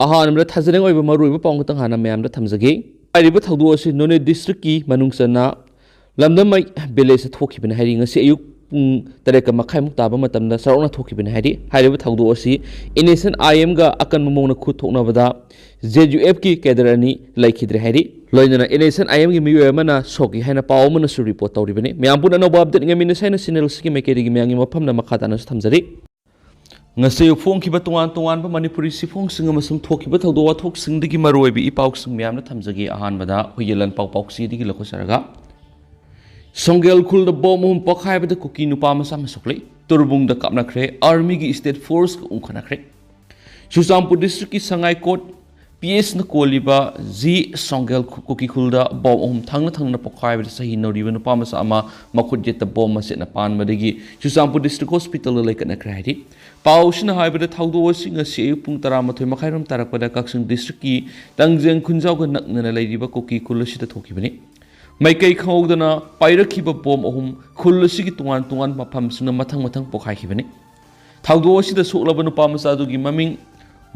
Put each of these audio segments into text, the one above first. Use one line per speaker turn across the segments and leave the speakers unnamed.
ꯑꯍꯥꯟꯕꯗ ꯊꯥꯖꯅꯤꯡ ꯑꯣꯏꯕ ꯃꯔꯨꯑꯣꯏꯕ ꯄꯥꯎ ꯈꯛꯇꯪ ꯍꯥꯟꯅ ꯃꯌꯥꯝꯗ ꯊꯝꯖꯒꯦ ꯍꯥꯏꯔꯤꯕ ꯊꯧꯗꯣꯛ ꯑꯁꯤ ꯅꯣꯅꯦ ꯗꯤꯁꯇ꯭ꯔꯤꯛꯀꯤ ꯃꯅꯨꯡꯆꯟꯅ ꯂꯝꯗꯝꯃꯩ ꯚꯤꯂꯦꯖꯇ ꯊꯣꯛꯈꯤꯕꯅꯤ ꯍꯥꯏꯔꯤ ꯉꯁꯤ ꯑꯌꯨꯛ ꯄꯨꯡ 8:30 ꯇꯥꯕ ꯃꯇꯝꯗ ꯁꯔꯣꯛꯅ ꯊꯣꯛꯈꯤꯕꯅꯤ ꯍꯥꯏꯔꯤ ꯍꯥꯏꯔꯤꯕ ꯊꯧꯗꯣꯛ ꯑꯁꯤ ꯏꯅꯦꯁꯟ ꯑꯥꯏꯑꯦꯝꯒ ꯑꯀꯟꯕ ꯃꯑꯣꯡꯗ ꯈꯨꯠ ꯊꯣꯛꯅꯕꯗ ZUF2ꯒꯤ ꯀꯦꯗꯔ ꯑꯅꯤ ꯂꯩꯈꯤꯗ꯭ꯔꯦ ꯍꯥꯏꯔꯤ ꯂꯣꯏꯅꯅ ꯏꯅꯦꯁꯟ ꯑꯥꯏꯑꯦꯝꯒꯤ ꯃꯤꯑꯣꯏ ꯑꯃꯅ ꯁꯣꯛꯈꯤ ꯍꯥꯏꯅ ꯄꯥꯎ ꯑꯃꯅꯁꯨ ꯔꯤꯄꯣꯔꯠ ꯇꯧꯔꯤꯕꯅꯤ ꯃꯌꯥꯝ ꯄꯨꯟꯅ ꯑꯅꯧꯕ ꯑꯞꯗꯦꯠ ꯉꯝꯃꯤꯟꯅꯁꯤ ꯍꯥꯏꯅ ꯆꯦꯅꯦꯜꯁꯤꯒꯤ ꯃꯥꯏꯀꯩꯗꯒꯤ ꯃꯌꯥꯝꯒꯤ ꯃꯐꯝꯗ ꯃꯈꯥ ꯇꯥꯅꯁꯨ ꯊꯝꯖꯔꯤ ngasi ꯐꯣꯡꯈꯤꯕ ꯇꯣꯉꯥꯟ ꯇꯣꯉꯥꯟꯕ ꯃꯅꯤꯄꯨꯔꯤ ꯁꯤꯐꯣꯡꯁꯤꯡ ꯑꯃꯁꯨꯡ ꯊꯣꯛꯈꯤꯕ ꯊꯧꯗꯣꯛ ꯋꯥꯊꯣꯛꯁꯤꯡꯗꯒꯤ ꯃꯔꯨꯑꯣꯏꯕ ꯏꯄꯥꯎꯁꯤꯡ ꯃꯌꯥꯝꯅ ꯊꯝꯖꯒꯦ ꯑꯍꯥꯟꯕꯗ ꯍꯨꯏꯌꯦꯂꯟ ꯄꯥꯎꯆꯦꯗꯒꯤ ꯂꯧꯈꯠꯆꯔꯒ ꯁꯣꯡꯒꯦꯜ ꯈꯨꯜꯗ ꯕꯣꯝ ꯑꯍꯨꯝ ꯄꯣꯈꯥꯏꯕꯗ ꯀꯨꯀꯤ ꯅꯨꯄꯥ ꯃꯆꯥ ꯑꯃ ꯁꯣꯛꯂꯦ ꯇꯣꯔꯕꯨꯡꯗ ꯀꯥꯞꯅꯈ꯭ꯔꯦ ꯑꯥꯔꯃꯤꯒꯤ ꯁ꯭ꯇꯦꯠ ꯐꯣꯔꯁꯀ ꯎꯪꯈꯠꯅꯈ꯭ꯔꯦ ꯆꯨꯔꯆꯥꯟꯄꯨꯔ ꯗꯤꯁꯇ꯭ꯔꯤꯛꯀꯤ ꯁꯉꯥꯏꯀꯣꯠ PSꯅ ꯀꯣꯜꯂꯤꯕ G ꯁꯣꯡꯒꯦꯜ ꯀꯨꯀꯤ ꯈꯨꯜꯗ ꯕꯣꯝ ꯑꯍꯨꯝ ꯊꯪꯅ ꯄꯣꯈꯥꯏꯕꯗ ꯆꯍꯤ ꯅꯧꯔꯤꯕ ꯅꯨꯄꯥ ꯃꯆꯥ ꯑꯃ ꯃꯈꯨꯠ ꯌꯦꯠꯇ ꯕꯣꯝ ꯃꯆꯦꯠꯅ ꯄꯥꯟꯕꯗꯒꯤ ꯆꯨꯔꯆꯥꯟꯄꯨꯔ ꯗꯤꯁꯇ꯭ꯔꯤꯛ ꯍꯣꯁꯄꯤꯇꯥꯜꯗ ꯂꯩꯈꯠꯅꯈ꯭ꯔꯦ ꯍꯥꯏꯔꯤ ꯄꯥꯎꯁꯤꯅ ꯍꯥꯏꯕꯗ ꯊꯧꯗꯣꯛ ꯑꯁꯤ ngasi ꯑꯌꯨꯛ ꯄꯨꯡ 13:30 ꯇꯥꯔꯛꯄꯗ ꯀꯛꯆꯤꯡ ꯗꯤꯁꯇ꯭ꯔꯤꯛꯀꯤ ꯇꯪꯖꯦꯡ ꯈꯨꯟꯖꯥꯎꯒ ꯅꯛꯅꯅ ꯂꯩꯔꯤꯕ ꯀꯨꯀꯤ ꯈꯨꯜ ꯑꯁꯤꯗ ꯊꯣꯛꯈꯤꯕꯅꯤ ꯃꯥꯏꯀꯩ ꯈꯪꯍꯧꯗꯅ ꯄꯥꯏꯔꯛꯈꯤꯕ ꯕꯣꯝ ꯑꯍꯨꯝ ꯈꯨꯜ ꯑꯁꯤꯒꯤ ꯇꯣꯉꯥꯟ ꯇꯣꯉꯥꯟꯕ ꯃꯐꯝꯁꯤꯡꯗ ꯃꯊꯪ ꯄꯣꯈꯥꯏꯈꯤꯕꯅꯤ ꯊꯧꯗꯣꯛ ꯑꯁꯤꯗ ꯁꯣꯛꯂꯕ ꯅꯨꯄꯥ ꯃꯆꯥ ꯑꯗꯨꯒꯤ ꯃꯃꯤꯡ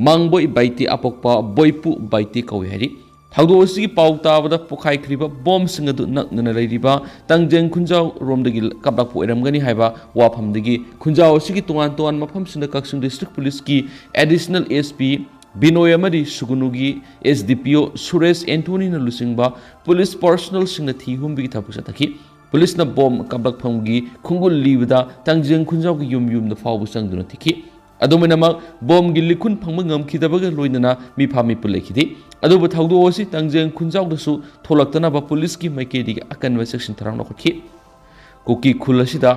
ꯃꯥꯡꯕꯣꯏ ꯕꯥꯏꯇꯤ ꯑꯄꯣꯛꯄ ꯕꯣꯏꯄꯨ ꯕꯥꯏꯇꯤ ꯀꯧꯏ ꯍꯥꯏꯔꯤ ꯊꯧꯗꯣꯛ ꯑꯁꯤꯒꯤ ꯄꯥꯎ ꯇꯥꯕꯗ ꯄꯣꯈꯥꯏꯈ꯭ꯔꯤꯕ ꯕꯣꯝꯁꯤꯡ ꯑꯗꯨ ꯅꯛꯅꯅ ꯂꯩꯔꯤꯕ ꯇꯪꯖꯦꯡ ꯈꯨꯟꯖꯥꯎ ꯔꯣꯝꯗꯒꯤ ꯀꯥꯞꯂꯛꯄ ꯑꯣꯏꯔꯝꯒꯅꯤ ꯍꯥꯏꯕ ꯋꯥꯐꯝꯗꯒꯤ ꯈꯨꯟꯖꯥꯎ ꯑꯁꯤꯒꯤ ꯇꯣꯉꯥꯟ ꯇꯣꯉꯥꯟꯕ ꯃꯐꯝꯁꯤꯡꯗ ꯀꯛꯆꯤꯡ ꯗꯤꯁꯇ꯭ꯔꯤꯛ ꯄꯨꯂꯤꯁꯀꯤ ꯑꯦꯗꯤꯁꯅꯦꯜ SP ꯕꯤꯅꯣꯏ ꯑꯃꯗꯤ ꯁꯨꯒꯨꯅꯨꯒꯤ SDPO ꯁꯨꯔꯦꯁ ꯑꯦꯟꯊꯣꯅꯤꯅ ꯂꯨꯆꯤꯡꯕ ꯄꯨꯂꯤꯁ ꯄꯔꯁꯣꯅꯦꯜꯁꯤꯡꯅ ꯊꯤ ꯍꯨꯝꯕꯒꯤ ꯊꯕꯛ ꯆꯠꯊꯈꯤ ꯄꯨꯂꯤꯁꯅ ꯕꯣꯝ ꯀꯥꯞꯂꯛꯐꯝꯒꯤ ꯈꯨꯡꯒꯨꯜ ꯂꯤꯕꯗ ꯇꯪꯖꯦꯡ ꯈꯨꯟꯖꯥꯎꯒꯤ ꯌꯨꯝꯗ ꯐꯥꯎꯕ ꯆꯪꯗꯨꯅ ꯊꯤꯈꯤ ꯑꯗꯨꯃꯥꯏꯅꯃꯛ ꯕꯣꯝꯒꯤ ꯂꯤꯈꯨꯟ ꯐꯪꯕ ꯉꯝꯈꯤꯗꯕꯒ ꯂꯣꯏꯅꯅ ꯃꯤꯐꯥ ꯃꯤꯄꯨꯟ ꯂꯩꯈꯤꯗꯦ ꯑꯗꯨꯕꯨ ꯊꯧꯗꯣꯛ ꯑꯁꯤ ꯇꯪꯖꯦꯡ ꯈꯨꯟꯖꯥꯎꯗꯁꯨ ꯊꯣꯛꯂꯛꯇꯅꯕ ꯄꯨꯂꯤꯁꯀꯤ ꯃꯥꯏꯀꯩꯗꯒꯤ ꯑꯀꯟꯕ ꯆꯦꯛꯁꯤꯟ ꯊꯧꯔꯥꯡ ꯂꯧꯈꯠꯈꯤ ꯀꯨꯀꯤ ꯈꯨꯜ ꯑꯁꯤꯗ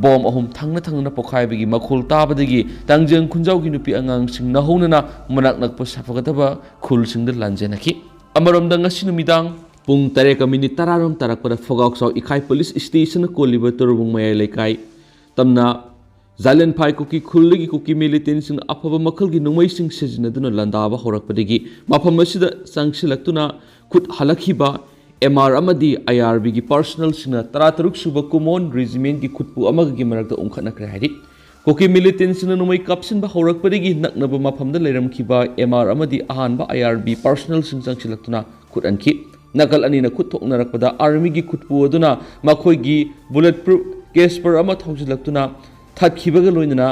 ꯕꯣꯝ ꯑꯍꯨꯝ ꯊꯪꯅ ꯄꯣꯈꯥꯏꯕꯒꯤ ꯃꯈꯣꯜ ꯇꯥꯕꯗꯒꯤ ꯇꯪꯖꯦꯡ ꯈꯨꯟꯖꯥꯎꯒꯤ ꯅꯨꯄꯤ ꯑꯉꯥꯡꯁꯤꯡ ꯅꯍꯧꯅꯅ ꯃꯅꯥꯛ ꯅꯛꯄ ꯁꯥꯐꯒꯗꯕ ꯈꯨꯜꯁꯤꯡꯗ ꯂꯥꯟꯖꯦꯟꯅꯈꯤ ꯑꯃꯔꯣꯝꯗ ꯉꯁꯤ ꯅꯨꯃꯤꯗꯥꯡ ꯄꯨꯡ 8:10 ꯇꯥꯔꯛꯄꯗ ꯐꯣꯒꯥꯎꯆꯥꯎ ꯏꯈꯥꯏ ꯄꯨꯂꯤꯁ ꯁ꯭ꯇꯦꯁꯟꯅ ꯀꯣꯜꯂꯤꯕ ꯇꯣꯔꯕꯨꯡ ꯃꯌꯥꯏ ꯂꯩꯀꯥꯏ ꯇꯝꯅ ꯖꯥꯂꯦꯟꯐꯥꯏ ꯀꯨꯀꯤ ꯈꯨꯜꯗꯒꯤ ꯀꯨꯀꯤ ꯃꯤꯂꯤꯇꯦꯟꯁꯤꯡꯅ ꯑꯐꯕ ꯃꯈꯜꯒꯤ ꯅꯣꯡꯃꯩꯁꯤꯡ ꯁꯤꯖꯤꯟꯅꯗꯨꯅ ꯂꯥꯟꯗꯥꯕ ꯍꯧꯔꯛꯄꯗꯒꯤ ꯃꯐꯝ ꯑꯁꯤꯗ ꯆꯪꯁꯤꯜꯂꯛꯇꯨꯅ ꯈꯨꯠ ꯍꯜꯂꯛꯈꯤꯕ MR ꯑꯃꯗꯤ IRBꯒꯤ ꯄꯔꯁꯣꯅꯦꯜꯁꯤꯡꯅ 13 ꯁꯨꯕ ꯀꯨꯃꯣꯟ ꯔꯦꯖꯤꯃꯦꯟꯠꯒꯤ ꯈꯨꯠꯄꯨ ꯑꯃꯒꯤ ꯃꯔꯛꯇ ꯎꯪꯈꯠꯅꯈ꯭ꯔꯦ ꯍꯥꯏꯔꯤ ꯀꯨꯀꯤ ꯃꯤꯂꯤꯇꯦꯟꯁꯤꯡꯅ ꯅꯣꯡꯃꯩ ꯀꯥꯞꯁꯤꯟꯕ ꯍꯧꯔꯛꯄꯗꯒꯤ ꯅꯛꯅꯕ ꯃꯐꯝꯗ ꯂꯩꯔꯝꯈꯤꯕ MR ꯑꯃꯗꯤ ꯑꯍꯥꯟꯕ IRB ꯄꯔꯁꯣꯅꯦꯜꯁꯤꯡ ꯆꯪꯁꯤꯜꯂꯛꯇꯨꯅ ꯈꯨꯠ ꯍꯟꯈꯤ ꯅꯥꯀꯜ ꯑꯅꯤꯅ ꯈꯨꯠ ꯊꯣꯛꯅꯔꯛꯄꯗ ꯑꯥꯔꯃꯤꯒꯤ ꯈꯨꯠꯄꯨ ꯑꯗꯨꯅ ꯃꯈꯣꯏꯒꯤ ꯕꯨꯂꯦꯠ ꯄ꯭ꯔꯨꯐ ꯀꯦꯁꯄꯔ ꯑꯃ ꯊꯧꯖꯤꯜꯂꯛꯇꯨꯅ ꯊꯠꯈꯤꯕꯒ ꯂꯣꯏꯅꯅ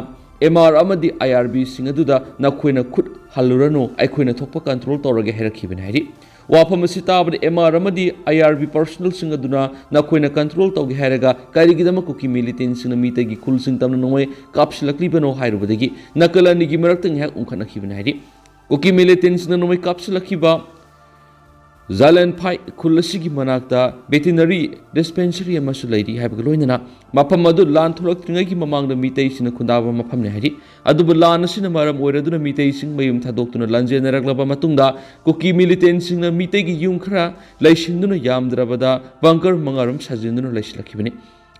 MR ꯑꯃꯗꯤ IRBꯁꯤꯡ ꯑꯗꯨꯗ ꯅꯈꯣꯏꯅ ꯈꯨꯠ ꯍꯜꯂꯨꯔꯅꯨ ꯑꯩꯈꯣꯏꯅ ꯊꯣꯛꯄ ꯀꯟꯇ꯭ꯔꯣꯜ ꯇꯧꯔꯒꯦ ꯍꯥꯏꯔꯛꯈꯤꯕꯅꯤ ꯍꯥꯏꯔꯤ ꯋꯥꯐꯝ ꯑꯁꯤ ꯇꯥꯕꯗ MR ꯑꯃꯗꯤ IRB ꯄꯔꯁꯣꯅꯦꯜꯁꯤꯡ ꯑꯗꯨꯅ ꯅꯈꯣꯏꯅ ꯀꯟꯇ꯭ꯔꯣꯜ ꯇꯧꯒꯦ ꯍꯥꯏꯔꯒ ꯀꯔꯤꯒꯤꯗꯃꯛ ꯀꯨꯀꯤ ꯃꯤꯂꯤꯇꯦꯟꯁꯤꯡꯅ ꯃꯤꯇꯩꯒꯤ ꯈꯨꯜꯁꯤꯡ ꯇꯝꯅ ꯅꯣꯡꯃꯩ ꯀꯥꯞꯁꯤꯜꯂꯛꯂꯤꯕꯅꯣ ꯍꯥꯏꯔꯨꯕꯗꯒꯤ ꯅꯥꯀꯜ ꯑꯅꯤꯒꯤ ꯃꯔꯛꯇ ꯉꯥꯏꯍꯥꯛ ꯎꯪꯈꯠꯅꯈꯤꯕꯅꯤ ꯍꯥꯏꯔꯤ ꯀꯨꯀꯤ ꯃꯤꯂꯤꯇꯦꯟꯁꯤꯡꯅ ꯅꯣꯡꯃꯩ ꯀꯥꯞꯁꯤꯜꯂꯛꯈꯤꯕ ꯖꯥꯂꯦꯟꯐꯥꯏ ꯈꯨꯜ ꯑꯁꯤꯒꯤ ꯃꯅꯥꯛꯇ ꯚꯦꯇꯤꯅꯔꯤ ꯗꯤꯁꯄꯦꯟꯁꯔꯤ ꯑꯃꯁꯨ ꯂꯩꯔꯤ ꯍꯥꯏꯕꯒ ꯂꯣꯏꯅꯅ ꯃꯐꯝ ꯑꯗꯨ ꯂꯥꯟ ꯊꯣꯛꯂꯛꯇ꯭ꯔꯤꯉꯩꯒꯤ ꯃꯃꯥꯡꯗ ꯃꯤꯇꯩꯁꯤꯡꯅ ꯈꯨꯟꯗꯥꯕ ꯃꯐꯝꯅꯤ ꯍꯥꯏꯔꯤ ꯑꯗꯨꯕꯨ ꯂꯥꯟ ꯑꯁꯤꯅ ꯃꯔꯝ ꯑꯣꯏꯔꯗꯨꯅ ꯃꯤꯇꯩꯁꯤꯡ ꯃꯌꯨꯝ ꯊꯥꯗꯣꯛꯇꯨꯅ ꯂꯥꯟꯖꯦꯟꯅꯔꯛꯂꯕ ꯃꯇꯨꯡꯗ ꯀꯨꯀꯤ ꯃꯤꯂꯤꯇꯦꯟꯁꯤꯡꯅ ꯃꯤꯇꯩꯒꯤ ꯌꯨꯝ ꯈꯔ ꯂꯩꯁꯤꯟꯗꯨꯅ ꯌꯥꯝꯗ꯭ꯔꯕꯗ ꯕꯪꯀꯔ 5 ꯁꯥꯖꯤꯟꯗꯨꯅ ꯂꯩꯁꯤꯜꯂꯛꯈꯤꯕꯅꯤ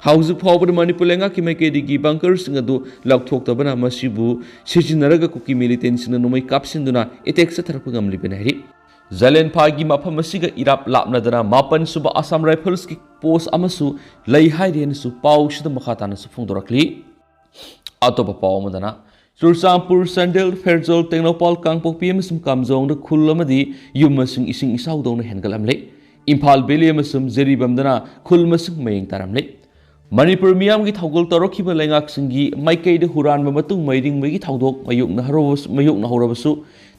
ꯍꯧꯖꯤꯛ ꯐꯥꯎꯕꯗ ꯃꯅꯤꯄꯨꯔ ꯂꯩꯉꯥꯛꯀꯤ ꯃꯥꯏꯀꯩꯗꯒꯤ ꯕꯪꯀꯔꯁꯤꯡ ꯑꯗꯨ ꯂꯧꯊꯣꯛꯇꯕꯅ ꯃꯁꯤꯕꯨ ꯁꯤꯖꯤꯟꯅꯔꯒ ꯀꯨꯀꯤ ꯃꯤꯂꯤꯇꯦꯟꯁꯤꯡꯅ ꯅꯣꯡꯃꯩ ꯀꯥꯞꯁꯤꯟꯗꯨꯅ ꯑꯦꯇꯦꯛ ꯆꯠꯊꯔꯛꯄ ꯉꯝꯂꯤꯕꯅꯤ ꯍꯥꯏꯔꯤ ꯖꯥꯂꯦꯟꯐꯥꯏꯒꯤ ꯃꯐꯝ ꯑꯁꯤꯒ ꯏꯔꯥꯞ ꯂꯥꯞꯅꯗꯅ 9 ꯁꯨꯕ ꯑꯁꯥꯝ ꯔꯥꯏꯐꯜꯁꯀꯤ ꯄꯣꯁ ꯑꯃꯁꯨ ꯂꯩ ꯍꯥꯏꯔꯦꯅꯁꯨ ꯄꯥꯎꯁꯤꯗ ꯃꯈꯥ ꯇꯥꯅꯁꯨ ꯐꯣꯡꯗꯣꯔꯛꯂꯤ ꯑꯇꯣꯞꯄ ꯄꯥꯎ ꯑꯃꯗꯅ ꯆꯨꯔꯆꯥꯟꯄꯨꯔ ꯆꯥꯟꯗꯦꯜ ꯐꯦꯔꯖꯣꯜ ꯇꯦꯡꯅꯧꯄꯥꯜ ꯀꯥꯡꯄꯣꯛꯄꯤ ꯑꯃꯁꯨꯡ ꯀꯥꯝꯖꯣꯡꯗ ꯈꯨꯜ ꯑꯃꯗꯤ ꯌꯨꯝ ꯃꯁꯤꯡ ꯏꯁꯤꯡ ꯏꯆꯥꯎꯗꯧꯅ ꯍꯦꯟꯒꯠꯂꯝꯂꯦ ꯏꯝꯐꯥꯜ ꯚꯦꯂꯤ ꯑꯃꯁꯨꯡ ꯖꯤꯔꯤꯕꯝꯗꯅ ꯈꯨꯜ ꯃꯁꯤꯡ ꯃꯌꯦꯡ ꯇꯥꯔꯝꯂꯦ ꯃꯅꯤꯄꯨꯔ ꯃꯤꯌꯥꯝꯒꯤ ꯊꯧꯒꯜ ꯇꯧꯔꯛꯈꯤꯕ ꯂꯩꯉꯥꯛꯁꯤꯡꯒꯤ ꯃꯥꯏꯀꯩꯗ ꯍꯨꯔꯥꯟꯕ ꯃꯇꯨꯡ ꯃꯩꯔꯤꯡꯕꯒꯤ ꯊꯧꯗꯣꯛ ꯃꯥꯌꯣꯛꯅꯍꯧꯔꯕꯁꯨ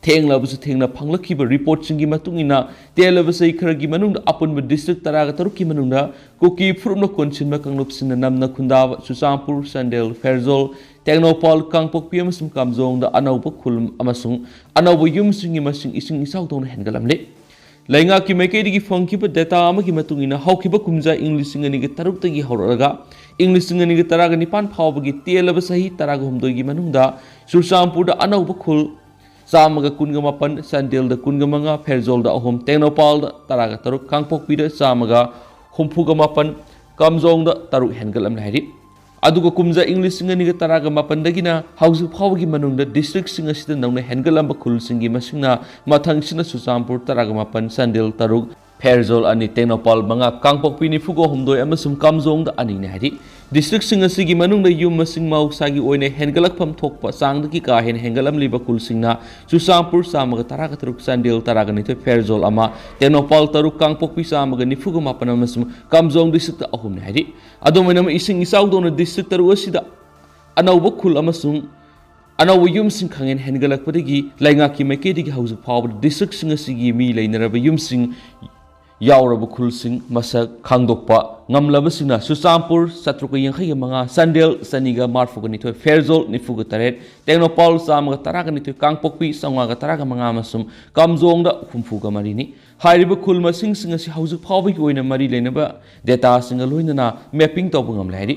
ꯊꯦꯡꯅ ꯐꯪꯂꯛꯈꯤꯕ ꯔꯤꯄꯣꯔꯠꯁꯤꯡꯒꯤ ꯃꯇꯨꯡꯏꯟꯅ ꯇꯦꯜꯂꯕ ꯆꯍꯤ ꯈꯔꯒꯤ मनुंग अपुनब डिस्ट्रिक्ट 13 की मनुंग कुकी फुरुम कोनसिन कंगलुपसिन नमना खुंदाब चुचांपुर संडेल फेरजोल टेक्नोपाल कांगपोकपी अमसुंग कामजोंग अनौब खुलम अमसुंग अनौब युमसिंगी मसिंग इसिंग इसाउदोन हेनगलमले लैंगा की मैकेदी फंखिब डेटा अमगी मतुंगिना हौखिब कुमजा इंग्लिशिंग अनिगे तरुक्तगी हौरगा इंग्लिशिंग अनिगे तरागा निपान फावबगी तेलब सही तरागा हुमदोगी मनुंगदा चुचांपुर अनौब खुल चामगा कुनगा मापन संडेल कुनगा मंगा फेरजोल अहम टेक्नोपाल तरागा तरुक कांगपोकपी चामगा हुमफुगा मापन कामजोंग तरुक हेनगलमले हाइरि अदुगा कुमजा इंग्लिशिंग अनिगे तरागा मापनदगिना हौजि फावबगी मनुंगदा डिस्ट्रिक्ट सिंग असिदा नौना हेनगलंबा खुलसिंगी मसिंगना मथंगसिना चुचांपुर तरागा मापन संडेल तरुक फेरजोल अनि टेक्नोपाल मंगा Kangpokpi निफुगो हुमदोय अमसुम Kamjong अनिने हाइरि district-sing asigi manungda yum masing mausagi oine hengalakpham thokpa sangdagi ka hen hengalamliba kulsingna Chusampur samaga taraga taruk Sandil taraga nithoi Ferzol ama Tenopal taruk Kangpokpi samaga nifuga mapana masum Kamjong district ahum ne hari adomena ising isaudona district taru asida anauba khul amasung anauba yumsing khangen hengalakpadagi laingaki maikedi hauju pawba district-sing asigi mi leinaraba yumsing yauraba khulsing masak khangdokpa ngamlabasingna Susampur satruka yangkhai manga Sandel saniga marfuga nithoi Ferzol nifuga taret Tenopal samaga taraga nithoi Kangpokpi sangaga taraga manga masum Kamjongda humfuga marini hairiba khul masing sing asi hauju phawbi oina mari leinaba data singa loinana mapping tawba ngamlai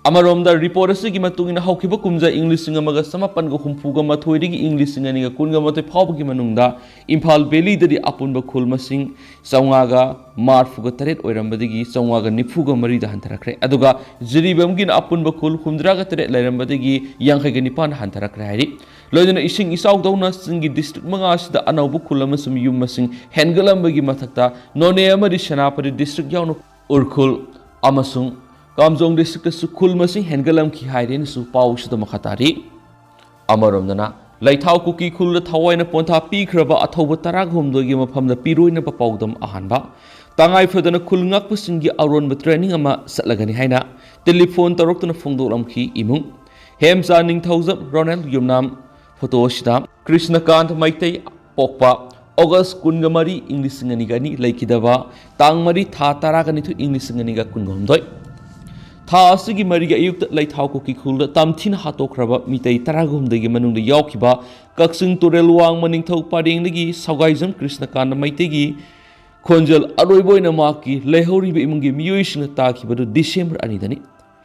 Amaromda report asigi matungina haukiba kumja English singa maga samapan go humfuga mathoidigi English singa niga kunga matoi phawbagi manungda Imphal Valley dadi apunba khul masing saungaga marfuga taret oirambadigi saungaga nifuga marida hantarakre aduga jiribamgina apunba khul humdraga taret lairambadigi yankhaiga nipan hantarakre hairi loidana ising isaudawna singi district manga sida anaubu khul amasum yum masing hengalambagi mathakta none amadi Senapati district yaunu urkhul amasung Kamjong district su khul masing hengalam ki haiden su pawsida makhatari amaromdana laithau kuki khul thawaina pontha pikraba athoba taragumdogi mafamda piroina papawdam ahanba tangai fadana khul ngakpasingi aronba training ama satlagani haina telephone taroktuna phongdolamki imung hemsa ningthaujab Ronald Yumnam photo sida Krishnakant Maitai pokpa August kungamari English nganigani laikidaba tangmari tha taragani thu English nganiga kungomdoi Tha asigi mariga ayukta laithau kuki khulda tamthin hatokraba mitei taragumdagi manungda yaukiba Kaksing Turel Wang maningthau parengdagi Saugaijam Krishnakant Maitegi khonjal aroiboina maki lehoriba imungi miyoisina takibadu December anidani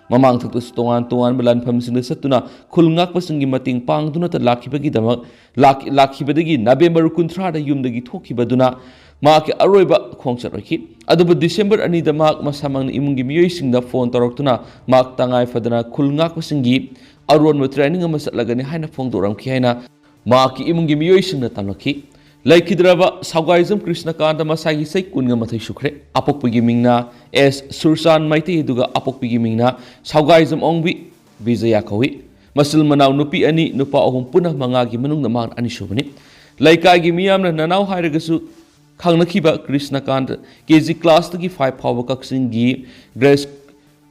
mamang thaktu tongan tongan balan phamsingda satuna khulngakpasingi mating pangduna ta lakhibagi damak lakhibadagi November 13 da yumdagi thokibaduna Maki aroiba khongchat roiki adubu December ani da mak masamang imungi miyoisingda phone toroktuna mak tangai fadana khulngakpasingi aron ma training ama satlagani haina phongdoramki haina maki imungi miyoisingna tamlaki laikhidraba Saugaijam Krishnakant masagi sai kunga mathai sukre apokpigi mingna S Sursan Maitei duga apokpigi mingna Saugaijam Ongbi Bijaya kawi masil manaw nupi ani nupa ahum punah mangagi manungna mang ani subani laikagi miyamna nanaw hairagasu Kangnakiba Krishnakant KG class tagi 5 phawa kaksingi Grace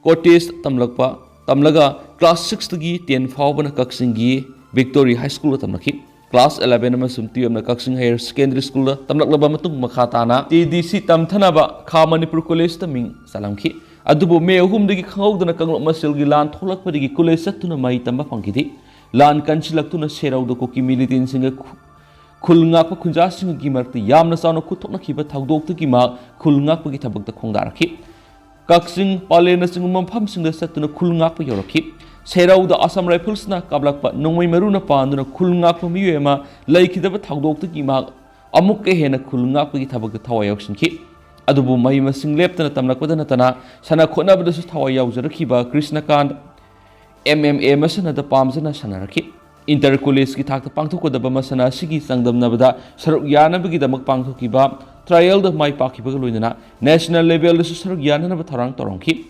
Cottage tamlaga class 6 tagi 10 phawa na kaksingi Victoria High School tamlaki class 11 amasum 12 na kaksing Higher Secondary School tamlaklaba matung makhatana TDC tamthanaba Kha Manipur College taming salamki adubo me ahum dagi khangawdana kanglok masilgi lan tholakpadagi college satuna mai tamba phangkidi lan kanchilaktuna serauda ko ki militin singa khulngakpa khunjasingi marti yamna sauna khuthokna khiba thagdoktagi ma khulngakpa gi thabakta khongdarakhi kaksing palena singum phamsingda satuna khulngakpa yorakhi serauda Assam Rifles na kablakpa nongmai maruna panduna khulngakpa miyema laikhidaba thagdoktagi ma amukke hena khulngakpa gi thabakta thawai yauksinki adubu mai masing leptana tamlakpada natana sana khonabadasu thawai yaujarakiba Krishnakant MMA masana da pamjana sanarakhi Inter College ki thakta pangthokodaba masana sigi sangdamnabada saruk yanabagi damak pangthokiba trial da mai pakibaga loinana national level da saruk yananaba tharang torongki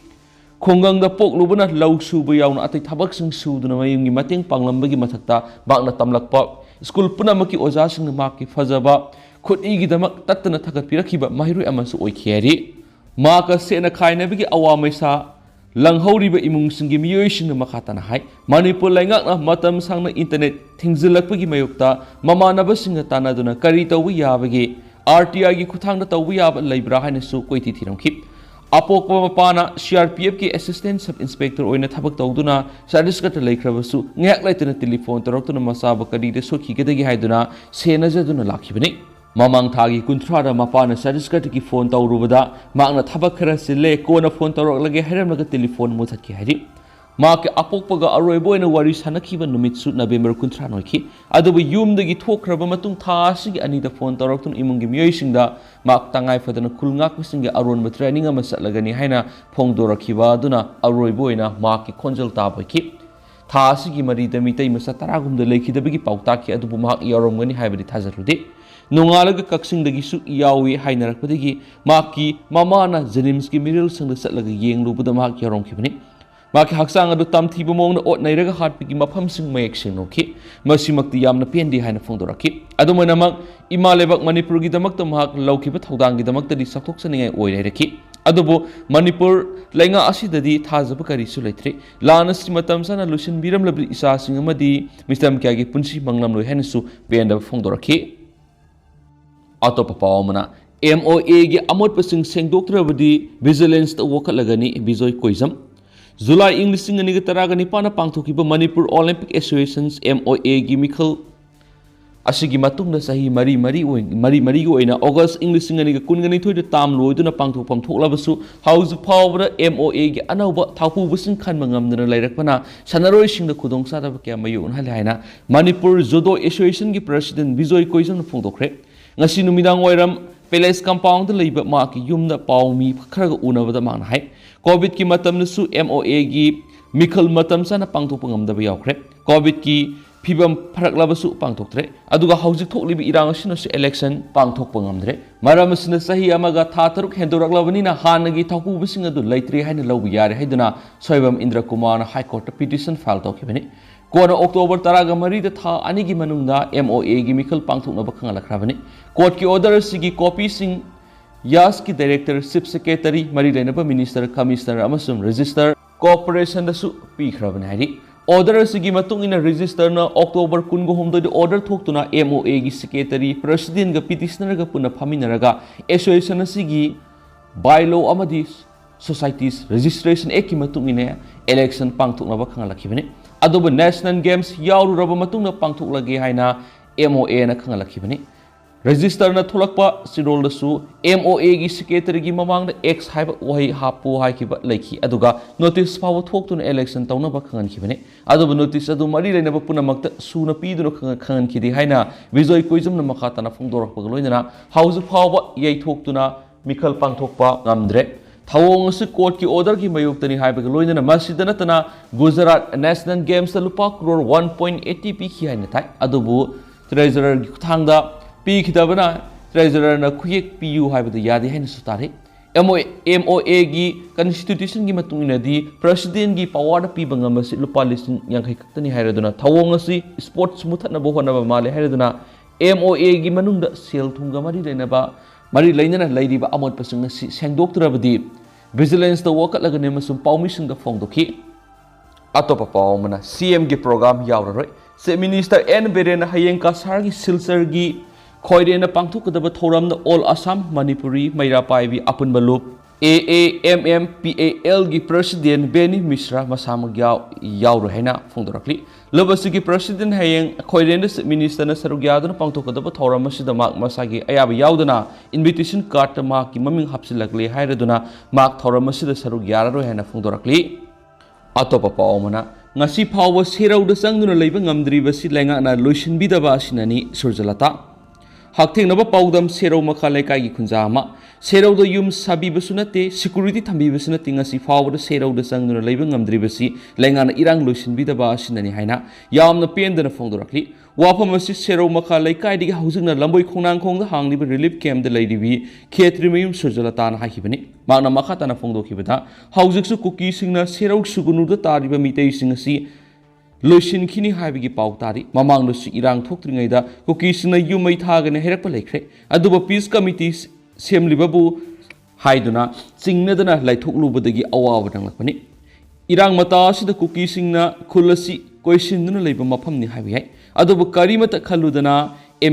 khongang da poklubana law suba yauna atai thabak sing suduna mayungi mateng panglambagi mathakta bakna tamlakpa school punamaki oja sing makki fajaba khutigi damak tattana thagat pirakiba mahiru amasu oikheri maka sena khainabagi awamaisa Langhauriba imung singi miyoising na makatana hai Manipur laingak na matam sang na internet thingzilakpagi mayukta mamanaba singa tanaduna kari tawbi yabagi RTI gi khuthang na tawbi yaba laibra haina su koiti thiramki apokpa mapana CRPF ki assistant sub inspector oina thabak tawduna certificate laikrabasu ngak laitana telephone toroktuna masaba kari de sokhi gedagi haiduna sena jaduna lakhibani Mamang thagi kuntrada mapana certificate ki phone tawrubada makna thabak khara sile kona phone tawrok lage haramlaga telephone muthaki hari mak apokpaga aroiboina wari sanakhiba numitsu November 13 noiki adubu yumdagi thokraba matung thasigi anida phone tawroktun imungi miyoisingda mak tangai fadana khulngak misinga aronba training ama satlagani haina phongdorakhiba aduna aroiboina mak ki khonjal taboiki thasigi marida mitai masa taragumda lekhidabagi pautaki adubu mak yaromgani haibadi thajarudi Nungalaga kaksing dagi su yawi hainarakpadagi maki mamana Janims ki miril sangda satlaga yeng lubada mak yarong kibani माकी हक्सांग अदु तमथीब मोंग ओट नैरगा हाटपी मफमसिंग मयेक सेंगनोखि मसिमक्ति यामना पेंदी हायना फोंदोरखि अदुमनमक इमा लेबक मणिपुर की दमक तमहक लौखिब थौदांग की दमक तदि सख्तोक्सनिंगै ओइरैरखि अदुबो मणिपुर लैंगा असिददि थाजब करिसु लैथ्रे लानसि मतम sana lusin biram labri isa sing amadi mister क्यागी पुंसी मंगलम लोय हैनसु पेंदब फोंदोरखि अतोप पावमना MOA गी अमोटपसिंग सेंगदोक्त्रबदि विजिलेंस त वखलगनी बिजोय कोइजम जुलाई इंग लिसिंग अनिग तरागनि पाना पांगथोकिब मणिपुर ओलंपिक एसोसिएशंस MOA गी मिखल असिगी मतुंगना सही मरी ओइना अगस्त इंग लिसिंग अनिग कुनगनि थोइद ताम लोइदुना पांगथोकफम थोक्लाबसु हाउस फावबरा MOA गी अनौब थापुबसिंग खनबा ngamdana लाइरकपना सनरोइसिंग द खुदोंग सादब क्या मयुन हले हाइना मणिपुर जुडो एसोसिएशन गी प्रेसिडेंट बिजोय कोइजम फोंदोखरे ngasi numidang oiram Palace compound leiba maki yumda pawmi kharaga unabada mangna hai covid ki matam su MOA gi mikhal matam sana pangthok ngamdaba yaukre covid ki phibam pharaklabasu pangthoktre aduga haujik thoklibi irang asina su election pangthok ngamdre maram asina sahi amaga tha taruk hendoraklabani na hanagi thakpu bising adu leitri haina lobu yare haiduna soibam indra kumar na high court petition file tokibani कोना October तरागा मरीद था अनिगी मनुंगदा MOA गी मिखल पांगथोकनबा खंगलखराबनी court की order सिगी copy सिंग यास की director chief secretary मरी लेनबा minister commissioner अमसुम register corporation दसु पीखराबनी हाइरी order सिगी मतुंगिना register ना October 19 order थोक्तुना MOA गी secretary president गा पिटिशनर गा पुना फामिनरगा एसोसिएशन सिगी बायलॉ अमदी सोसाइटीज रजिस्ट्रेशन एक की मतुंगिने इलेक्शन पांगथोकनबा खंगलखिबनी अदुब नेशनल गेम्स यावरुरब मतुंगना पांगथोकलगे हाइना MOA ना खंगलखिबनी रजिस्टर ना थोलकपा सिरोलदसु MOA गी सेक्रेटरी गी ममांगदा एक्स हाइब वही हापु हाइकिबा लैखि अदुगा नोटिस फाव थोक्तुना इलेक्शन तौनबा खंगनखिबनी अदुब नोटिस अदु मरी लेनबा पुनमक्ता सुना पीदुना खंगनखिदि हाइना विजय कोइजमना मखाताना फोंदोरकपा लोइना हाउस फाव यै थोक्तुना मिखल पांगथोकपा ngamdre थावोंग से कोर्ट की ऑर्डर की मयोक्तनी हाइबग लोइना मसिद नतना गुजरात नेशनल गेम्स लुपा करोड़ 1.80 पीखि हाइना थाइ अदुबु ट्रेजरर की थांगदा पीखिदबना ट्रेजरर न खुयेक पीयु हाइबद यादि हाइना सुतारे MOA की कॉन्स्टिट्यूशन की मतुंगिनदी प्रेसिडेंट की पावर पीब ngambasi lupa lising yankai kaktani hairuduna thawong asi sports muthatnabo honaba male hairuduna MOA की manungda sel thunga mari lainana lairiba amot pasung si sengdoktrabadi vigilance the wakatlagane masum pawmising da phongdokhi atopa pawmana CM gi program yawraroi se minister N Beren hayeng ka sargi silsar gi khoirena pangthukadaba thoramna all Assam Manipuri maira paibi apunba loop AAMMPAL की president Beni Mishra मसामग यावरो हैना फोंदोरखली लबसी की president हैयंग खोइरेंड minister न सरुग्यादन पांगथोकदब थौरमसिद माक मसागी अयाब यावदना invitation card माक की ममिंग हापसिलकले हाइरदुना माक थौरमसिद सरुग्यारो हैना फोंदोरखली अतोप पावमना ngasi phawba serauda changduna leiba ngamdribasi lengana loisinbidaba asinani surjalata haktengnaba pawdam serau makha lekai gi khunjama serauda yum sabibasu nate security thambibasu nate ngasi phawda serauda changduna leiba ngamdribasi lengana irang loisinbidaba asinani haina yamna pendana phongdorakli wafamasi serau makha lekai digi haujingna lamboi khongnang khongda hangliba relief camp da leidibi khetrimayum surjalata na hakibani magna makha tana phongdokibada haujiksu kuki singna serau sugunuda tariba mitei singasi लोइसिन खिनी हाइबगी पाउ तारी ममांगदसु इरांग थोक्त्रिङैदा कुकीसना युमै थागने हेरकपा लेख्रे अदुबा piece committee सेमलिबबु हाइदुना चिंगनदना लाइथोकलुबदगी अवाब नंगलकपनि इरांग मतासिदा कुकीसिंगना खुलसी कोइसिनदुना लेबा मफमनि हाइबि high अदुबा करिमता खलुदना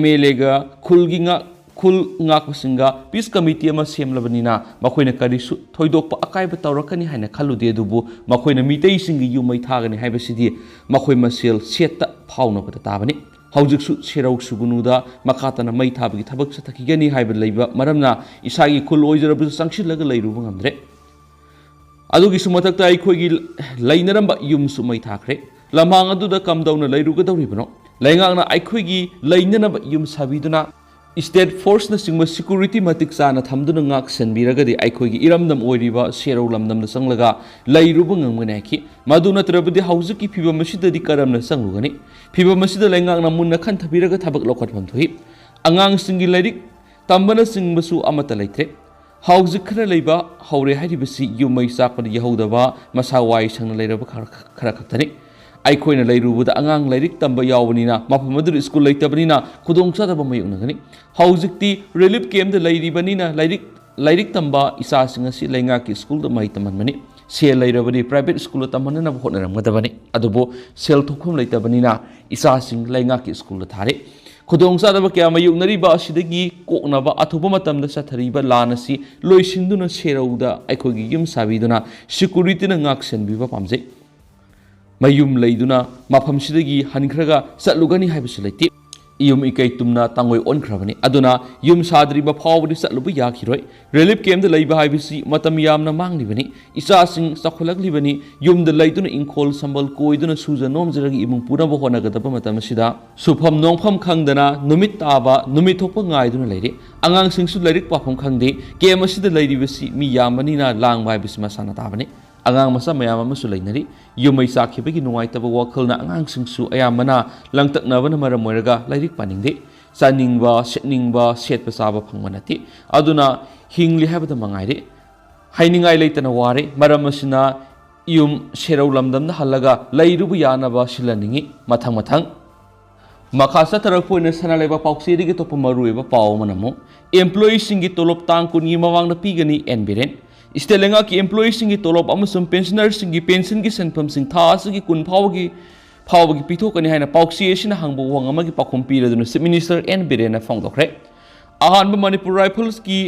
MLA गा खुलगिंगा खुल ngakpasinga peace committee ama semlabani makoina karisu thoidokpa akaiba tawrakani haina khallude dubu makoina mitei singi yumai thagani haibasidi makoi masel setta phauna bata tabani haujiksu serau sugunuda makatana mai thabagi thabak sathakigani haiba leiba maramna isagi khul oijarabu sangsilaga leiruba ngamdre adugi sumatakta aikhoigi leinaramba yumsu mai thakre lamang aduda kamdauna leiruga dawribano laingangna aikhoigi leinanaba yum sabiduna State Force na singma security matik sana thamduna ngak senbiragadi aikhoigi iramdam oiriba serau lamdamda sanglaga lairuba ngamganaki maduna trabudi hauziki phiba masidadi karamna sanglugani phiba masida laingangna munna khan thabiraga thabak lokhat phamthui angang singi lairik tambana singbasu amata laitre ꯍꯧꯖꯤꯛ ꯈꯔ ꯂꯩꯕ ꯍꯧꯔꯦ ꯍꯥꯏꯔꯤꯕꯁꯤ ꯌꯨꯝ ꯃꯩ ꯆꯥꯛꯄꯗ ꯌꯥꯍꯧꯗꯕ ꯃꯁꯥ ꯋꯥꯏ ꯁꯪꯅ ꯂꯩꯔꯕ ꯈꯔ ꯈꯛꯇꯅꯤ ꯑꯩꯈꯣꯏꯅ ꯂꯩꯔꯨꯕꯗ ꯑꯉꯥꯡ ꯂꯥꯏꯔꯤꯛ ꯇꯝꯕ ꯌꯥꯎꯕꯅꯤꯅ ꯃꯐꯝ ꯑꯗꯨꯗ ꯁ꯭ꯀꯨꯜ ꯂꯩꯇꯕꯅꯤꯅ ꯈꯨꯗꯣꯡꯆꯥꯗꯕ ꯃꯥꯌꯣꯛꯅꯒꯅꯤ ꯍꯧꯖꯤꯛꯇꯤ ꯔꯤꯂꯤꯐ ꯀꯦꯝꯞꯇ ꯂꯩꯔꯤꯕꯅꯤꯅ ꯂꯥꯏꯔꯤꯛ ꯇꯝꯕ ꯏꯆꯥꯁꯤꯡ ꯑꯁꯤ ꯂꯩꯉꯥꯛꯀꯤ ꯁ꯭ꯀꯨꯜꯗ ꯃꯍꯩ ꯇꯝꯍꯟꯕꯅꯤ ꯁꯦꯜ ꯂꯩꯔꯕꯗꯤ ꯄ꯭ꯔꯥꯏꯚꯦꯠ ꯁ꯭ꯀꯨꯜꯗ ꯇꯝꯍꯟꯅꯕ ꯍꯣꯠꯅꯔꯝꯒꯗꯕꯅꯤ ꯑꯗꯨꯕꯨ ꯁꯦꯜ ꯊꯣꯛꯐꯝ ꯂꯩꯇꯕꯅꯤꯅ ꯏꯆꯥꯁꯤꯡ ꯂꯩꯉꯥꯛꯀꯤ ꯁ꯭ꯀꯨꯜꯗ ꯊꯥꯔꯤ ꯈꯨꯗꯣꯡꯆꯥꯗꯕ ꯀꯌꯥ ꯃꯥꯌꯣꯛꯅꯔꯤꯕ ꯑꯁꯤꯗꯒꯤ ꯀꯣꯛꯅꯕ ꯑꯊꯨꯕ ꯃꯇꯝꯗ ꯆꯠꯊꯔꯤꯕ ꯂꯥꯟ ꯑꯁꯤ ꯂꯣꯏꯁꯤꯟꯗꯨꯅ ꯁꯦꯔꯧꯗ ꯑꯩꯈꯣꯏꯒꯤ ꯌꯨꯝ ꯁꯥꯕꯤꯗꯨꯅ ꯁꯦꯀꯨꯔꯤꯇꯤꯅ ꯉꯥꯛꯁꯦꯟꯕꯤꯕ ꯄꯥꯝꯖꯩ ꯃꯌꯨꯝ ꯂꯩꯗꯨꯅ ꯃꯐꯝꯁꯤꯗꯒꯤ ꯍꯟꯈ꯭ꯔꯒ ꯆꯠꯂꯨꯒꯅꯤ ꯍꯥꯏꯕꯁꯨ ꯂꯩꯇꯦ ꯌꯨꯝ ꯏꯀꯩ ꯇꯨꯝꯅ ꯇꯥꯡꯉꯣꯏ ꯑꯣꯟꯈ꯭ꯔꯕꯅꯤ ꯑꯗꯨꯅ ꯌꯨꯝ ꯁꯥꯗ꯭ꯔꯤꯕ ꯐꯥꯎꯕꯗꯤ ꯆꯠꯂꯨꯕ ꯌꯥꯈꯤꯔꯣꯏ ꯔꯤꯂꯤꯐ ꯀꯦꯝꯞꯇ ꯂꯩꯕ ꯍꯥꯏꯕꯁꯤ ꯃꯇꯝ ꯌꯥꯝꯅ ꯃꯥꯡꯂꯤꯕꯅꯤ ꯏꯆꯥꯁꯤꯡ ꯆꯥꯎꯈꯠꯂꯛꯂꯤꯕꯅꯤ ꯌꯨꯝꯗ ꯂꯩꯗꯨꯅ ꯏꯪꯈꯣꯜ ꯁꯝꯕꯜ ꯀꯣꯏꯗꯨꯅ ꯁꯨꯖ ꯅꯣꯝꯖꯔꯒ ꯏꯃꯨꯡ ꯄꯨꯅꯕ ꯍꯣꯠꯅꯒꯗꯕ ꯃꯇꯝ ꯑꯁꯤꯗ ꯁꯨꯐꯝ ꯅꯣꯡꯐꯝ ꯈꯪꯗꯅ ꯅꯨꯃꯤꯠ ताबा नुमित थोप गायदुना लेरे आंगांसिंगसु लाइरिक पाफम खंगदे केम असिदा लैरिबसि मी यामबनिना लांग बायबिसि मसाना ताबने आंगांग मसा मयाम अमसु लैनरि युमै साखिबगि नुवाइतब वखलना आंगांसिंगसु अयामना लंगतकनबना मरम ओइरगा लाइरिक पानिंगदे चानिंगबा सेटनिंगबा सेटप चाबा फंगबा नति अदुना हिंगलि हाबदा मंगाइरे हाइनिंगाइ लेतना वारे मरम असिना युम सेरौ लमदमना हल्लगा लैरुबु यानबा सिलनिंगि मथंग मथंग मखा चथरफोइना सनालेबा पाउक्सेदिगे तोप मरुएबा पाव मनमो एम्प्लॉई सिंगी तोलोप तांग कुनगी मवांगना पीगनी एनबिरेन स्टेलेंगा की एम्प्लॉई सिंगी तोलोप अमसुम पेंशनर सिंगी पेंशन की सेनफम सिंग था असगी कुन फावगी पिथोकनी हाइना पाउक्सिएसिना हांगबो वांग अमगी पाखुम पीरदुना चीफ मिनिस्टर एनबिरेन फोंदोखरे अहानबा मणिपुर राइफल्स की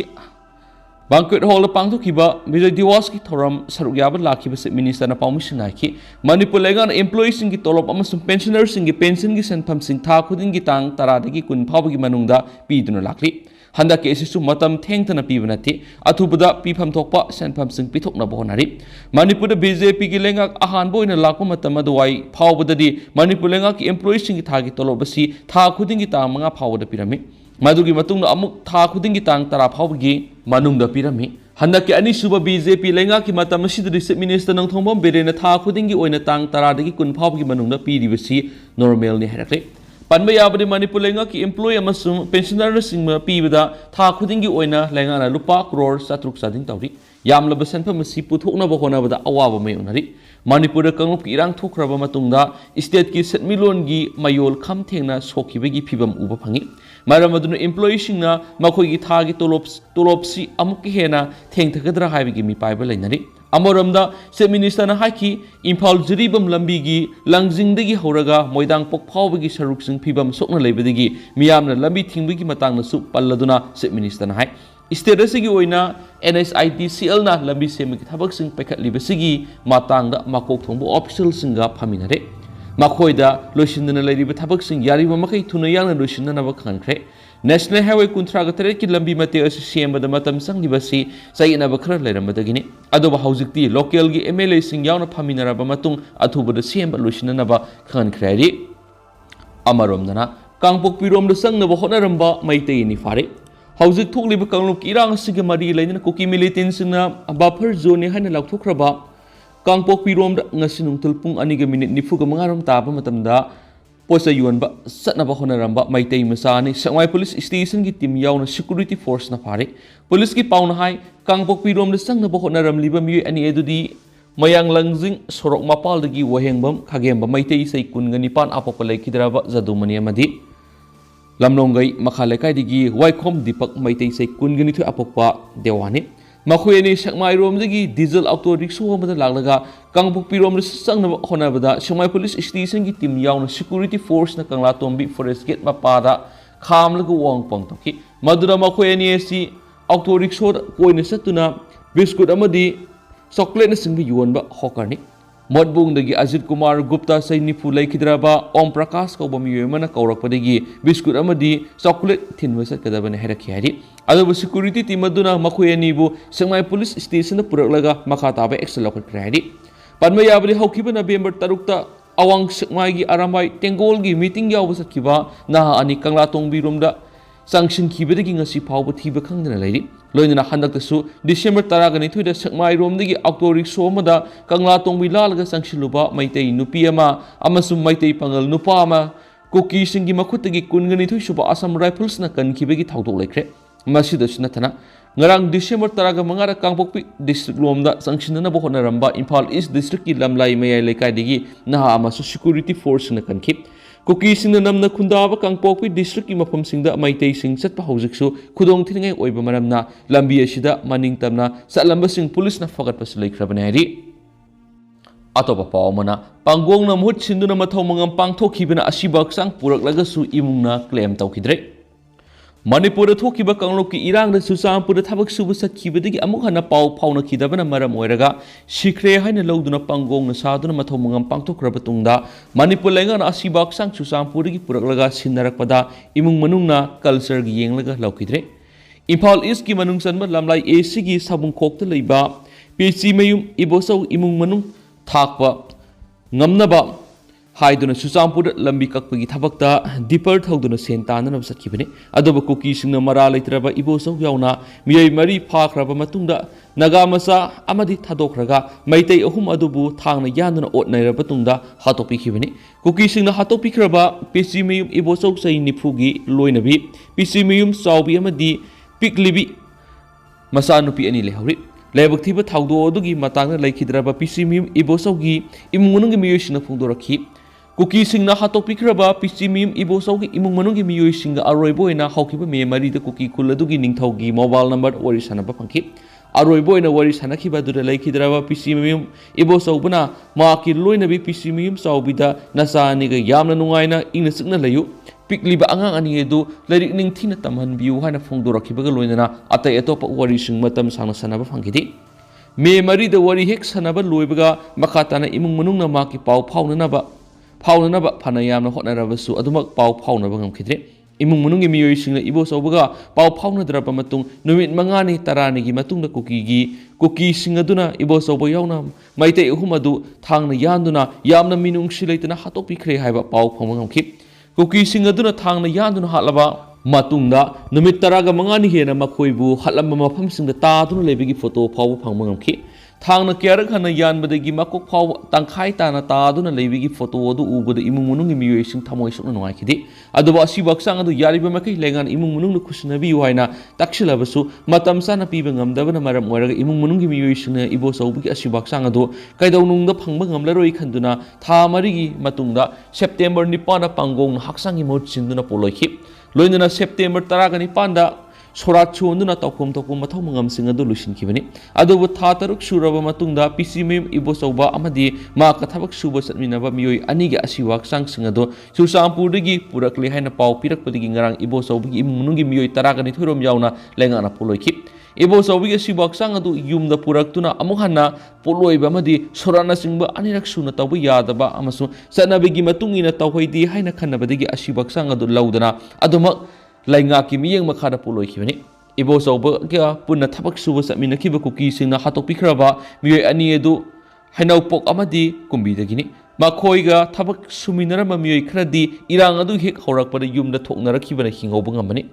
Banquet Hall Pangtokiba, Vijay Diwas ki Thoram Sarugyabat Lakiba Chip Minister na Paumishin Naki, Manipur Legan employees in Gitolop Amasum pensioners in pension gis and pumpsing Takudin Gitang, Taradiki Kun Pabagi Manunda, Piduna Lakli. Handa cases to Matam Tangtana Pivanati, Atubada, Pipam Topa, San Pumpsing Pitokna Bonari. Manipur the BJP Gilenga, Ahanbo in a Lakomatamaduai, Pawbadi, Manipur Lenga employees in Gitagitolobasi, Takudin Gitamanga Power the pyramid. Madugi Matung Amuk Ta Kudingi Tang Tarapaugi, Manung the Pirami, Handaki Anisuba BJP Lenga Kimatamasi, the Recep Minister Nongtombo, Berena Ta Kudingi Oina Tang Taradiki Kun Paugi Manunda PDVC, normal ni Herakle. Panbayabadi Manipulenga ki employee Amasum, pensioners in Pivida, Ta Kudingi Oina, Langana Lupa, Crore, Satruk Sadin Tauri, Yamla Basenpa Masi Putuna Bohona with the Awa Mayonari. Manipur Kangup Irang Tokraba Matunda, State ki Set Milongi, Mayol Kam Tena, Soki Begi Pibam Ubapangi. Maramaduna employees na Makogi Tagi Tolopsi Amukihena, Tang Takadra Havigi mi Piber Lenari. Amoramda, Set Minister na Haki, Impal Zuribam Lambigi, Langzingdigi Horaga, Moidang Pok Pawigi Saruksing Pibam Sokna Lebedigi, Miamna Lambi Tingbigi Matang Sup Paladuna, Set Minister na Hai. Isterasigi oina NSIDCL na lambi semik thabak sing pekat libasigi matangda makok thongbo official singa phaminare makhoida loisindana leiriba thabak sing yariba makai thuna yangna loisindana ba khankhre National Highway kuntra ga tere ki lambi mate as sembada matam sang libasi sayina ba khara leirambadagini adoba haujikti local gi MLA sing yawna phaminara ba matung athubada semba loisindana ba khankhre ri amaromdana kangpok pirom da sang na ba honaramba maitei ni fare Hauzik Tokliba Kangluk Irang Sigamari Lane Kuki militants in a buffer zone Hana Laktokraba, Kangpok Pirom Nasinum Tulpung Aniga minute Nifugamangaram Taba Matamda, Posa Yuanba, Satnaba Honaramba, Maite Masani, Samai Police Station Gitim Yawn Security Force Napari, Police Ki Pound High, Kangpok Pirom the Sang of Honaram Libamu and Edudi, Mayang Langzing, Sorok Mapal the Gi Wahengbam, Kagemba, Maite Say Kunganipan Apopale Kidraba Zadumania Madi. Lamnongai Makalekai digi Waikom Dipak Maitei say Kungani to Apopa Dewani. Makueni Shakmai Rom digi diesel auto rickshaw with the Lalaga, Kangpok Pirom the Sang of Honabada, Shamai Police Station Gitim Yawn Security Force na Kanglatombi Forest Gate Mapada, Kam Lago Wong Pontoki, Madura Makueni si auto rickshaw Koine Satuna, Biscuit Amadi, Sokle na Singbi Yuanba Hokarni. Modbung dagi Ajit Kumar Gupta say Nipu Laikidraba, Om Prakas Kobamana Kaurakpadigi, Biscuit Amadi, Chocolate Tin West Kadaban Herakari. Other security team Maduna Makuenibu, Samai Police Station the Purlaga, Makataba Excellocal Cradi. Padmayabri Hokibana Bember Tarukta, Awang Sakmagi Aramai, Tengolgi meeting Yavas at Kiba, Naha Ani Kanglatong Birumda, Sanction Kibading a sea power Tiba Kangana lady. Loina Handakasu, December Taragani to the Sakmai Rom the Octoric Somada, Kanglatong Vilalaga Sankshiluba, Maite Nupiama, Amasum Maite Pangal Nupama, Kuki Singi Makutagi Kungani to Shuba Asam Rifles Nakan Kibegi Tauto Lake. ꯃꯁꯤꯗꯁꯨ ꯅꯠꯇꯅ ngarang December 15 Kangpokpi district lomda sangsinanaba honaramba Imphal East district ki lamlai mayai lekaidagi naha amasu security force na kankhip Kuki singna namna khundaba Kangpokpi district ki mafam singda maitei sing chatpa haujiksu khudong thingai oiba maramna lambi asida maning tamna satlamba sing police na fagatpa sulaikrabane hari atopa pawmana pangong na muhut sinduna mathau mangam pangthokhibana asibak sang puraklagasu imungna claim tawkhidre Manipur thokiba kanglokki irang da Susampur thabak subu sakhibadagi amuk hana paw phawna khidabana maram oiraga sikre haina lawduna pangong na saduna mathau mangam pangthokraba tungda Manipur lengan asibak sang Susampurgi puraklaga sinnarakpada imung manungna culture gi yenglaga lawkhidre Imphal East ki manung sanma lamlai AC gi sabung khokta leiba PC mayum ibosau imung manung thakpa ngamnaba haiduna Susampur lambi kakpagi thabakta dipper thauduna sen tanana sakhibani adoba Kuki singna mara leitraba ibosau yauna miyai mari phakraba matungda naga masa amadi thadokraga maitei ahum adubu thangna yanuna otnairaba tungda hatopi khibani Kuki singna hatopi khraba PC mayum ibosau sai nifugi loinabi PC mayum saubi amadi piklibi masanupi ani lehori Lebak thiba thaudo adugi matangna laikhidraba PC mayum ibosau gi imungunungi miyoisina phungdorakhi Kuki singna hatopikraba pichimim ibosaugi imung manunggi miyoi singa aroiboina haukiba me marida Kuki kuladugi ningthaugi mobile number wari sanaba pangki aroiboina wari sanakhiba dura laikhidraba pichimim ibosaubuna maki loinabi pichimim saubida nasaniga yamna nungaina ingna sikna layu pikliba angang ani edu lairik ningthina tamhanbiu haina phongdorakhibaga loinana atai atopa wari sing matam sangna sanaba phangkidi me marida wari hek sanaba loibaga makhatana imung manungna maki pau phaunanaba Paunaba Panayam Hotnarabasu, Adumak Pau Paunabangam Kidre, Imung Munungi Mioising, Ibo Sobaga, Pau Pauna Drapamatung, Numit Mangani Tarani, Matunda Kuki Singaduna, Ibo Soboyana, Maite Humadu, Tang Yanduna, Yamna Minung Shilatana Hatopi Kre Haba Pau Pamangam Kip, Kuki Singaduna Tang Yanduna Halaba, Matunda, Numit Taraga Mangani Hena Makoibu, Halama Pamsing the Tadun Levigi photo Pau Pamangam Kip. Thangna kyarak hana yanbadagi makok phaw tangkhai tana taaduna leibigi photo adu ubada imung munungi miyoising thamoi sokna nungaikidi aduba asibak sang adu yariba makai lengan imung munungna kusnabi waina taksilabasu matam sana piba ngamdabana maram oiraga imung munungi miyoisingna ibo saubigi asibak sang adu kaidaunungda phangba ngamlaroi khanduna tha marigi matungda September 9 pangong haksangi mot sinduna poloikhi loinana September 19 da Sorat chunduna taukum mathau mangam singa du lusin kibani adubu tha taruk suraba matungda PC mem ibosauba amadi ma kathabak suba satminaba miyoi anigi asiwak sang singa do Susampurdagi purakle haina pau pirakpadagi ngarang ibosaubi imunungi miyoi taragani thorom yauna lengana poloiki ibosaubi asiwak sang adu yumda puraktuna amuhanna poloiba amadi sorana singba anirak suna tauba yadaba amasu sanabigi matungina tauhoidi haina khanabadagi asiwak sang adu laudana aduma Laingaki miyang makada puloi kibani ibo sauba kya punna thabak suba samina kiba Kuki singna hatokpikraba miyoi ani edu hainau pok amadi kumbidagini makhoiga thabak suminarama miyoi khradi irang adu hek horakpada yumda thoknarakibana hingauba ngamani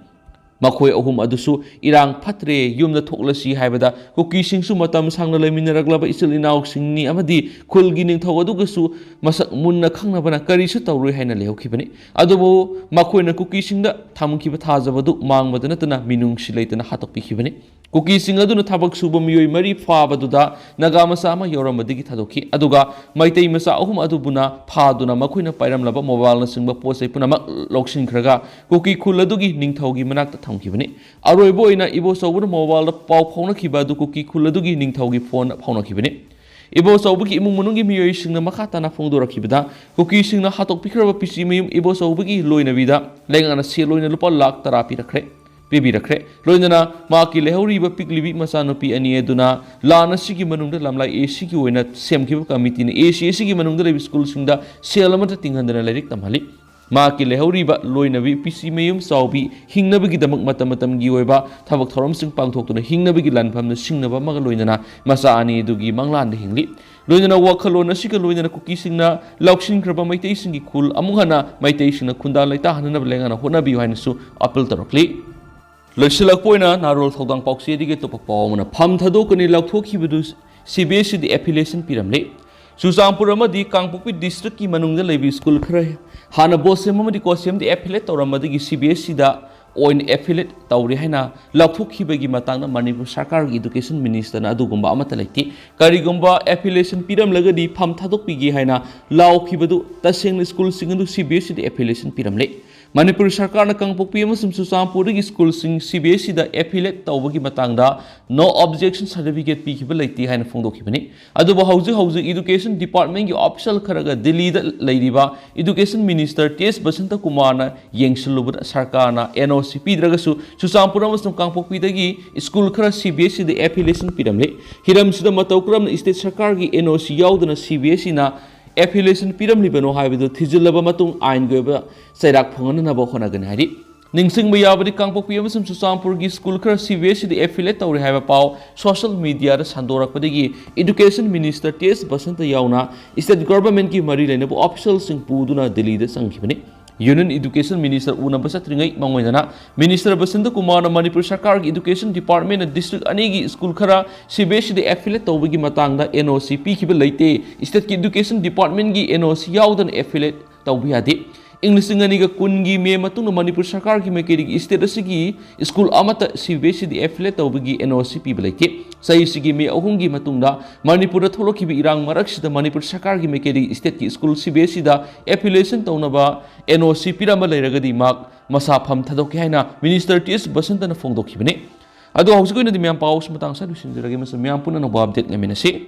makhoi ahum adusu irang phatre yumda thoklasi haibada Kuki singsu matam sangna leminaraglaba isil inauk singni amadi khulgi ningthau adugasu masak munna khangnabana karisu tawroi haina lehokhibani adubo makhoina Kuki singda thamkiba thajabadu mangbada natana minung silaitana hatokpikhibani Kuki sing aduna thabak suba miyoi mari phabaduda naga masa ama yoramadigi thadokhi aduga maitei masa ahum adubuna phaduna makhoina pairamlaba mobile na singba posai punama loksin khraga Kuki khuladugi ningthaugi manakta thamkhibani aroibo ina ibo sobuna mobile da pau phawna khiba du Kuki khuladugi ningthaugi phone phawna khibani ibo sobugi imung munungi miyoi singna makhata na phongdorakhibada Kuki singna hatokpikraba PC mayum ibo sobugi loina vida lengana se loina lupa lakh tarapi rakhre Bibi rakre, loinana maki lehori ba piklibi masanupi ani eduna lana sigi manungda lamlai AC ki oina semkiba committee ni AC ki manungda lebi school singda selamata tinghandana lerik tamhali maki lehori ba loinabi PC mayum saubi hingnabagi damak matam gi oiba thabak thorom sing pangthoktuna hingnabagi lanphamna singnaba maga loinana masa ani dugi manglan de hingli loinana wakhalona siga loinana Kuki singna lauksin kraba maitei singi khul amuhana maitei singna khunda laita hanana lengana honabi hainasu appeal tarokli Loisilakpoina narol thodang paukse dige to pakpawmana pham thadokani laukthokhibudu CBSE di affiliation piramle Susampur amadi Kangpokpi district ki manungda lebi school khra hana bosem amadi kosem di affiliate toramadi CBSE da oin affiliate tawri haina laukthukkhibagi matangna Manipur Sarkar gi education minister na adugumba amata laiti karigumba affiliation piram lagadi pham thadokpigi haina laukhibadu taseng school singandu CBSE de affiliation piram le Manipur Sarkar na kangpokpi amasum Susampur gi school sing CBSE da affiliate tawbagi matangda no objection certificate pi khiba laiti haina phongdokhibani aduba hauji education department gi official kharaga Delhi da leiriba education minister TS Basanta Kumar na yengsilubud Sarkar na NOC pidragasu Susampur amasum kangpokpi dagi school khara CBSE da affiliation piramle hiram sida matawkram na state Sarkar gi NOC yaudana CBSE na affiliation piram libano haibidu thijilaba matung ain goiba sairak phongana na bo khona gan hari ningsing ba yabadi kangpokpi amasum Susampur gi school khara CBSE de affiliate tawri haiba paw social media da sandorak padagi education minister TS Basanta yauna state government ki mari lenabu official sing puduna Delhi da sangkhibani Union Education Minister Una Basatringai Mangoidana Minister Basanta Kumar na Manipur Sarkar gi Education Department na district anigi school khara CBSE de affiliate tawbagi matangda NOC pi khiba leite state ki education department gi NOC yaudan affiliate tawbi adi English nganiga kungi me matung na Manipur Sarkar gi mekeri state asigi school amata CBSE de affiliate tawbagi NOC pi beleite sai sigi me ahungi matungda Manipur tholoki bi irang maraksida Manipur Sarkar gi mekeri state ki school CBSE da affiliation tawnaba NOC pirama leiragadi mak masa pham thadok haina minister TS Basanta na phongdokhibani adu hausi koina di myam paus matang sa dusin jirage mas myam puna no update ngaminasi